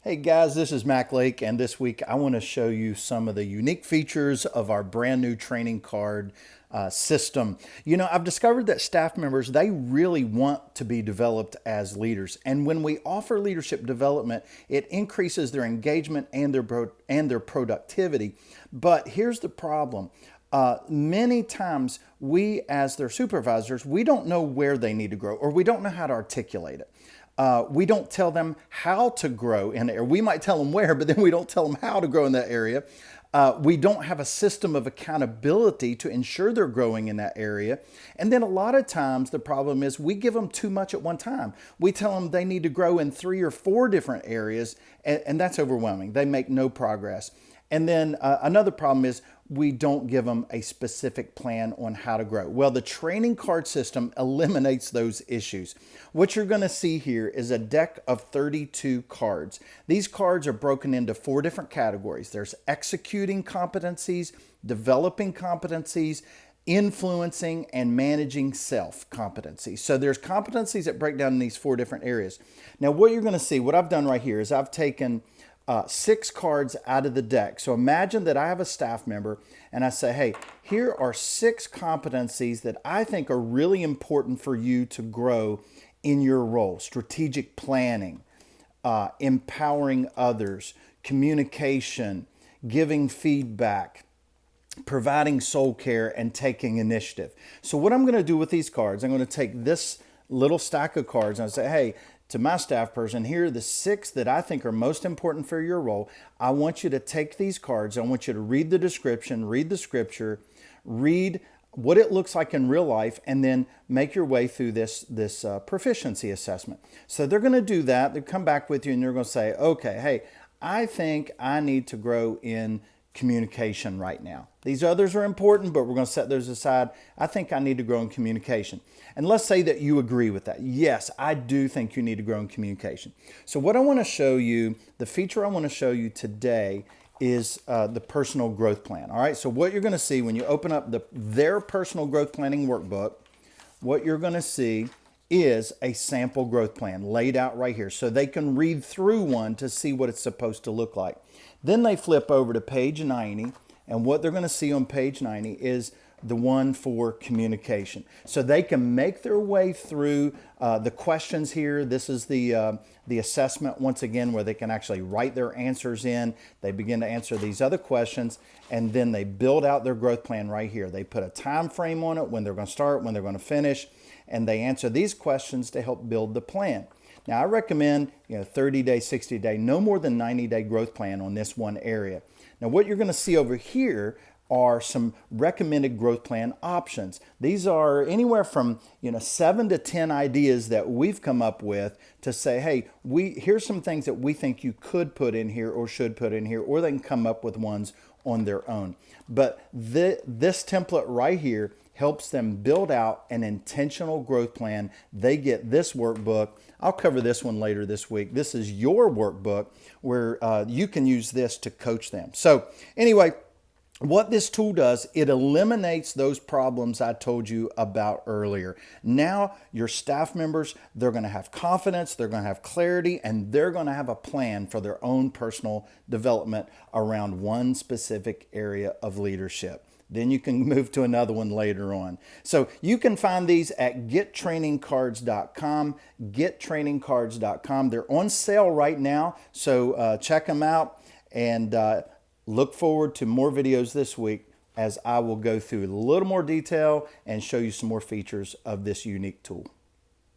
Hey guys, this is Mac Lake, and this week I want to show you some of the unique features of our brand new training card system. You know, I've discovered that staff members, they really want to be developed as leaders. And when we offer leadership development, it increases their engagement and their productivity. But here's the problem. Many times we, as their supervisors, we don't know where they need to grow, or we don't know how to articulate it. We don't tell them how to grow in an area. We might tell them where, but then we don't tell them how to grow in that area. We don't have a system of accountability to ensure they're growing in that area. And then a lot of times the problem is we give them too much at one time. We tell them they need to grow in 3 or 4 different areas, and that's overwhelming. They make no progress. And then another problem is we don't give them a specific plan on how to grow. Well, the training card system eliminates those issues. What you're going to see here is a deck of 32 cards. These cards are broken into 4 different categories. There's executing competencies, developing competencies, influencing, and managing self competencies. So there's competencies that break down in these 4 different areas. Now what you're going to see, what I've done right here is I've taken 6 cards out of the deck. So imagine that I have a staff member and I say, hey, here are 6 competencies that I think are really important for you to grow in your role. Strategic planning, empowering others, communication, giving feedback, providing soul care, and taking initiative. So what I'm going to do with these cards, I'm going to take this little stack of cards and I say, hey, to my staff person, here are the 6 that I think are most important for your role. I want you to take these cards. I want you to read the description, read the scripture, read what it looks like in real life, and then make your way through this proficiency assessment. So they're going to do that. They'll come back with you and they're going to say, okay, hey, I think I need to grow in communication right now. These others are important, but we're going to set those aside. I think I need to grow in communication. And let's say that you agree with that. Yes, I do think you need to grow in communication. So what I want to show you, the feature I want to show you today is the personal growth plan. All right, so what you're going to see when you open up their personal growth planning workbook, what you're going to see is a sample growth plan laid out right here so they can read through one to see what it's supposed to look like. Then they flip over to page 90, and what they're going to see on page 90 is the one for communication. So they can make their way through the questions here. This is the assessment, once again, where they can actually write their answers in. They begin to answer these other questions, and then they build out their growth plan right here. They put a time frame on it, when they're going to start, when they're going to finish, and they answer these questions to help build the plan. Now, I recommend 30-day, 60-day, no more than 90-day growth plan on this one area. Now, what you're going to see over here are some recommended growth plan options. These are anywhere from 7 to 10 ideas that we've come up with to say, hey, here's some things that we think you could put in here or should put in here, or they can come up with ones on their own. But this template right here helps them build out an intentional growth plan. They get this workbook. I'll cover this one later this week. This is your workbook where you can use this to coach them. So anyway, what this tool does, it eliminates those problems I told you about earlier. Now your staff members, they're going to have confidence, they're going to have clarity, and they're going to have a plan for their own personal development around one specific area of leadership. Then you can move to another one later on. So you can find these at gettrainingcards.com, gettrainingcards.com. They're on sale right now, so check them out, and look forward to more videos this week as I will go through a little more detail and show you some more features of this unique tool.